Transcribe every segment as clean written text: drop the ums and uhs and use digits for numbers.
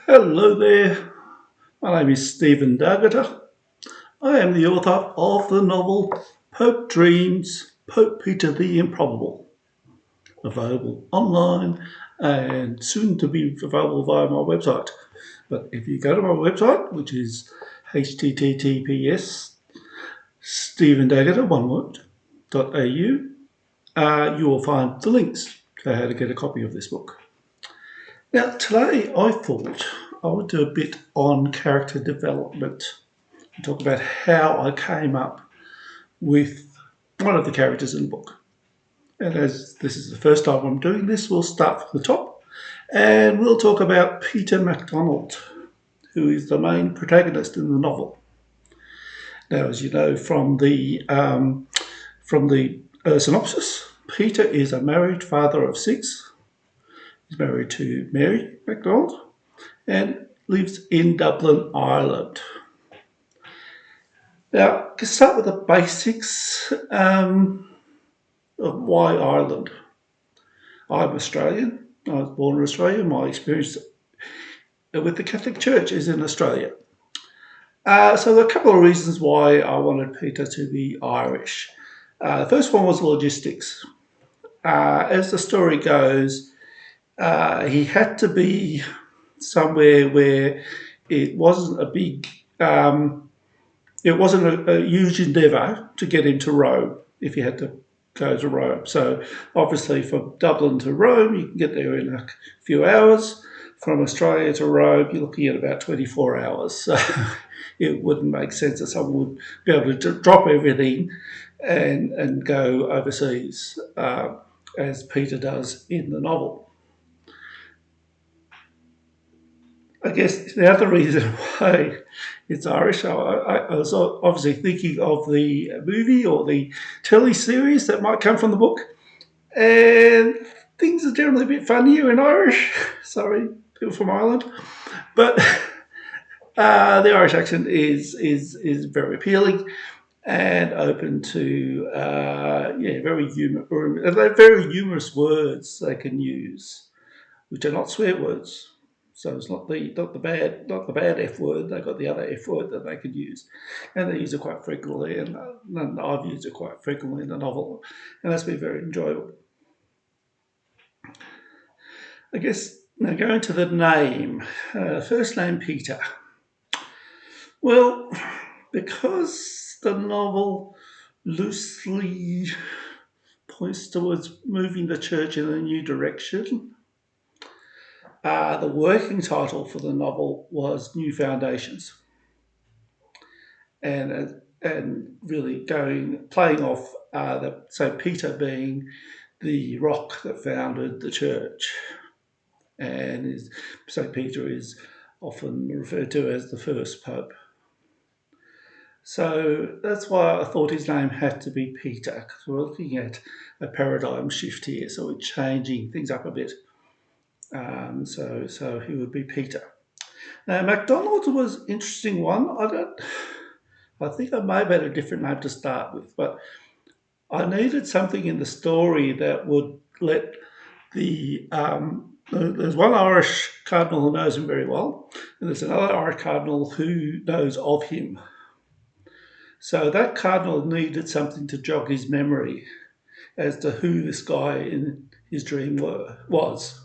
Hello there. My name is Stephen Dargater. I am the author of the novel Pope Dreams, Pope Peter the Improbable, available online and soon to be available via my website. But if you go to my website, which is https Stephen Dargater, one word, .au, you will find the links to how to get a copy of this book. Now, today I thought I would do a bit on character development and talk about how I came up with one of the characters in the book. And as this is the first time I'm doing this, we'll start from the top and we'll talk about Peter MacDonald, who is the main protagonist in the novel. Now, as you know from the synopsis, Peter is a married father of six. He's married to Mary MacDonald and lives in Dublin, Ireland. Now, to start with the basics of why Ireland. I'm Australian. I was born in Australia. My experience with the Catholic Church is in Australia. So there are a couple of reasons why I wanted Peter to be Irish. The first one was logistics. As the story goes, he had to be somewhere where it wasn't a big, it wasn't a huge endeavour to get him to Rome if he had to go to Rome. So obviously from Dublin to Rome, you can get there in a few hours. From Australia to Rome, you're looking at about 24 hours. So it wouldn't make sense that someone would be able to drop everything and go overseas, as Peter does in the novel. I guess the other reason why it's Irish, I was obviously thinking of the movie or the telly series that might come from the book, and things are generally a bit funnier in Irish. Sorry, people from Ireland, but the Irish accent is very appealing and open to very humorous words they can use, which are not swear words. So it's not the bad F word. They've got the other F word that they could use, and they use it quite frequently. And I've used it quite frequently in the novel, and that's been very enjoyable. I guess now going to the name, first name Peter. Well, because the novel loosely points towards moving the church in a new direction, the working title for the novel was New Foundations, and really playing off Peter being the rock that founded the church, and St. Peter is often referred to as the first pope. So that's why I thought his name had to be Peter, because we're looking at a paradigm shift here, so we're changing things up a bit. So he would be Peter. Now, MacDonald was an interesting one. I think I may have had a different name to start with, but I needed something in the story that would let there's one Irish cardinal who knows him very well, and there's another Irish cardinal who knows of him. So that cardinal needed something to jog his memory as to who this guy in his dream was.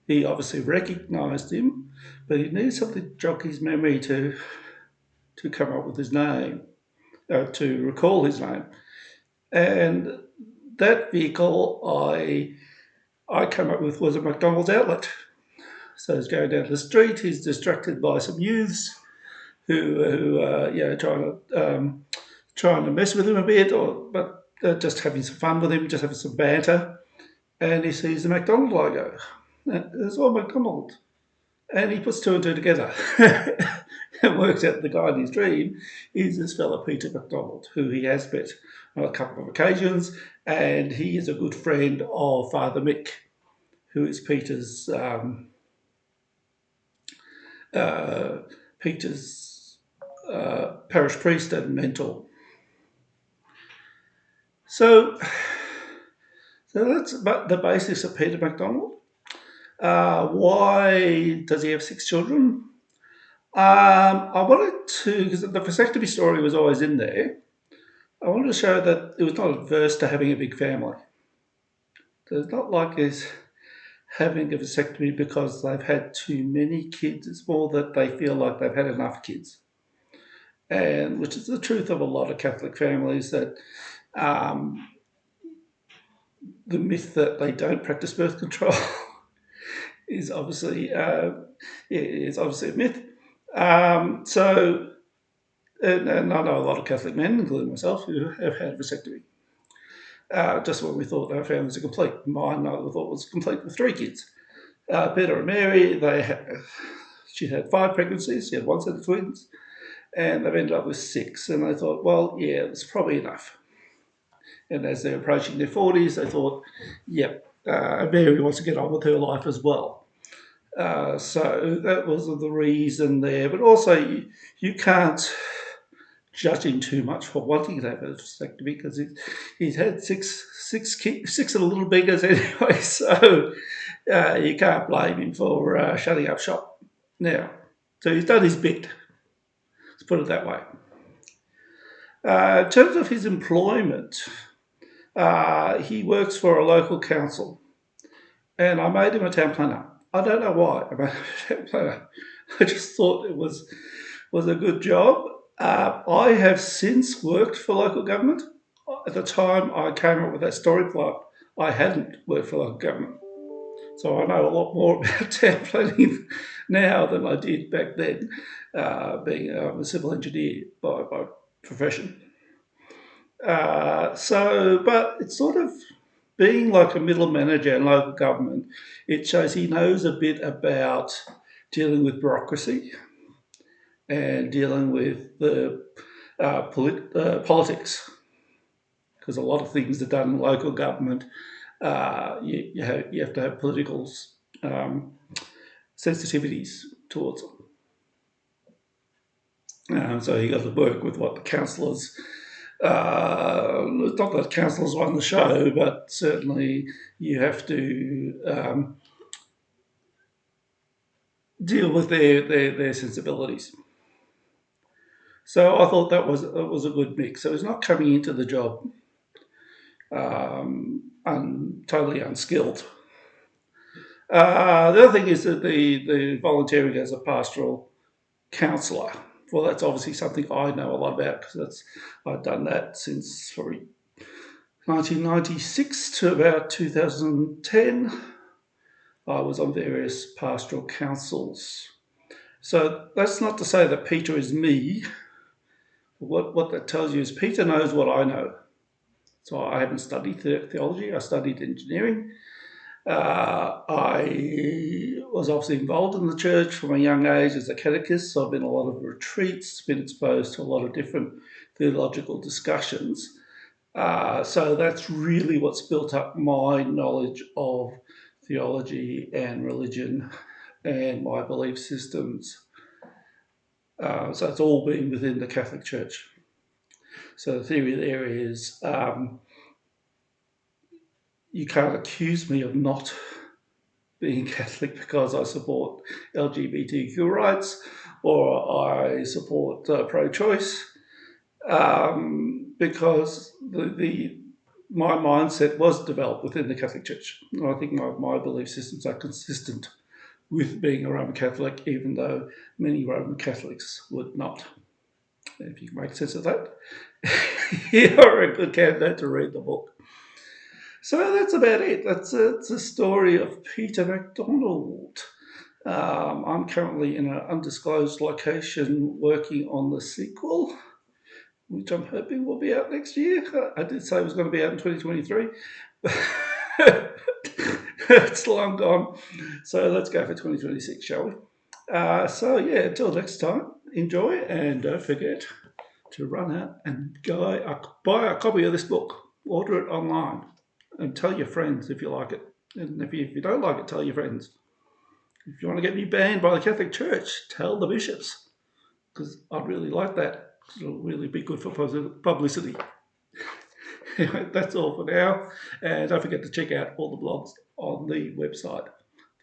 He obviously recognised him, but he needed something to jog his memory to come up with his name, to recall his name. And that vehicle I came up with was a McDonald's outlet. So he's going down the street, he's distracted by some youths who trying to mess with him a bit, but just having some fun with him, just having some banter. And he sees the McDonald logo. It's all McDonald. And he puts two and two together and works out the guy in his dream is this fella Peter MacDonald, who he has met on a couple of occasions, and he is a good friend of Father Mick, who is Peter's parish priest and mentor. So that's about the basics of Peter MacDonald. Why does he have 6 children? I wanted to, because the vasectomy story was always in there, I wanted to show that it was not adverse to having a big family. So it's not like he's having a vasectomy because they've had too many kids. It's more that they feel like they've had enough kids. And which is the truth of a lot of Catholic families, that um, the myth that they don't practice birth control is obviously a myth. So, and I know a lot of Catholic men, including myself, who have had vasectomy. Just when we thought our families are complete. Mine, I thought, was complete with 3 kids. Peter and Mary, she had 5 pregnancies. She had 1 set of twins, and they've ended up with 6. And they thought, well, yeah, it's probably enough. And as they're approaching their 40s, they thought, yep, Mary wants to get on with her life as well. So that was the reason there. But also, you can't judge him too much for wanting to have a vasectomy, because he's had six kids, 6 of the little beggars anyway. So you can't blame him for shutting up shop now. So he's done his bit. Let's put it that way. In terms of his employment, he works for a local council, and I made him a town planner. I don't know why I made him a town planner. I just thought it was a good job. I have since worked for local government. At the time I came up with that story plot, I hadn't worked for local government. So I know a lot more about town planning now than I did back then, being a civil engineer by profession. But it's sort of being like a middle manager in local government. It shows he knows a bit about dealing with bureaucracy and dealing with the politics, because a lot of things are done in local government. You have to have political sensitivities towards them. So you got to work with what the councillors. Not that councillors run the show, but certainly you have to deal with their sensibilities. So I thought that was a good mix. So he's not coming into the job totally unskilled. The other thing is that the volunteering as a pastoral counsellor. Well, that's obviously something I know a lot about, because I've done that since 1996 to about 2010. I was on various pastoral councils. So that's not to say that Peter is me. What that tells you is Peter knows what I know. So I haven't studied theology, I studied engineering. I was obviously involved in the church from a young age as a catechist, so I've been a lot of retreats, been exposed to a lot of different theological discussions. So that's really what's built up my knowledge of theology and religion and my belief systems. So it's all been within the Catholic Church. So the theory there is you can't accuse me of not being Catholic because I support LGBTQ rights or I support pro-choice, because my mindset was developed within the Catholic Church. And I think my belief systems are consistent with being a Roman Catholic, even though many Roman Catholics would not. If you can make sense of that, you're a good candidate to read the book. So that's about it. It's a story of Peter MacDonald. I'm currently in an undisclosed location working on the sequel, which I'm hoping will be out next year. I did say it was going to be out in 2023. It's long gone. So let's go for 2026, shall we? So yeah, until next time, enjoy, and don't forget to run out and go buy a copy of this book. Order it online and tell your friends if you like it. And if you don't like it, tell your friends. If you want to get me banned by the Catholic Church, tell the bishops, because I'd really like that. It'll really be good for publicity. Anyway, that's all for now. And don't forget to check out all the blogs on the website.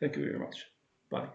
Thank you very much. Bye.